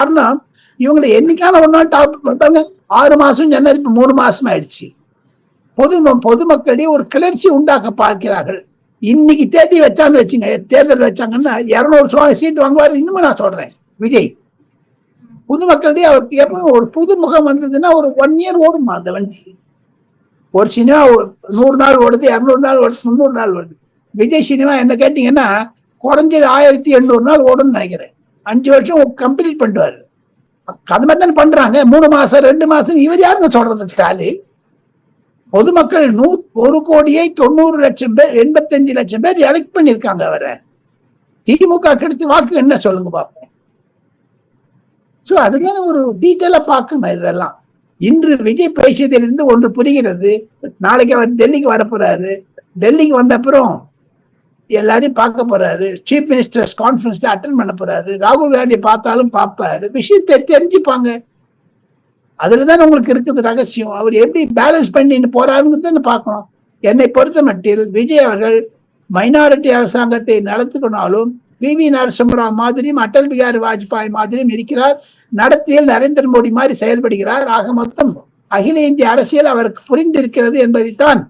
காரணம் இவங்களை என்னைக்கான ஒரு நாள் டாப் பண்றாங்க. 6 மாசம் ஜனவரி 3 மாசம் ஆயிடுச்சு. பொதுமக்களிடையே ஒரு கிளர்ச்சி உண்டாக்க பார்க்கிறார்கள். இன்னைக்கு தேதி வச்சான்னு வச்சுங்க, தேர்தல் வச்சாங்கன்னா 200 சீட் வாங்குவாரு. இன்னுமே நான் சொல்றேன், விஜய் பொதுமக்களிடையே அவருக்கு எப்போ ஒரு புது முகம் வந்ததுன்னா ஒரு 1 இயர் ஓடுமா அந்த வண்டி. ஒரு சினிமா 100 நாள் ஓடுது, 200 நாள் ஓடுது, 300 நாள் ஓடுது. விஜய் சினிமா என்ன கேட்டீங்கன்னா குறைஞ்சது 1800 நாள் ஓடுன்னு நினைக்கிறேன். 5 வருஷம் கம்ப்ளீட் பண்ணுவாரு. அது மாதிரி தானே பண்றாங்க. 3 மாசம் 2 மாசம். இவர் யாருங்க சொல்றது? ஸ்டாலின். பொதுமக்கள் 1,90,90,00,000 பேர், 85 லட்சம் பேர் எலெக்ட் பண்ணிருக்காங்க அவரை. திமுக கிடைத்த வாக்கு என்ன சொல்லுங்க பாப்போம். அதுதானே ஒரு டீட்டெயிலா பார்க்கணும். இதெல்லாம் இன்று விஜய் பேசியதிலிருந்து ஒன்று புரிகிறது. நாளைக்கு அவர் டெல்லிக்கு வர போறாரு. டெல்லிக்கு வந்த அப்புறம் எல்லாரையும் பார்க்க போறாரு. சீஃப் மினிஸ்டர்ஸ் கான்ஃபரன்ஸ்ல அட்டன் பண்ண போறாரு. ராகுல் காந்தியை பார்த்தாலும் பார்ப்பாரு. விஷயத்தை தெரிஞ்சுப்பாங்க. அதுலதான் உங்களுக்கு இருக்குது ரகசியம். அவர் எப்படி பேலன்ஸ் பண்ணிட்டு போறாருன்னு பார்க்கணும். என்னை பொறுத்த மட்டில் விஜய் அவர்கள் மைனாரிட்டி அரசாங்கத்தை நடத்தினாலும் PV நரசிம்மராவ் மாதிரியும் அடல் பிகாரி வாஜ்பாய் மாதிரியும் இருக்கிறார். நடத்தியில் நரேந்திர மோடி மாதிரி செயல்படுகிறார். ஆக மொத்தம் அகில இந்திய அரசியல் அவருக்கு புரிந்திருக்கிறது என்பதைத்தான்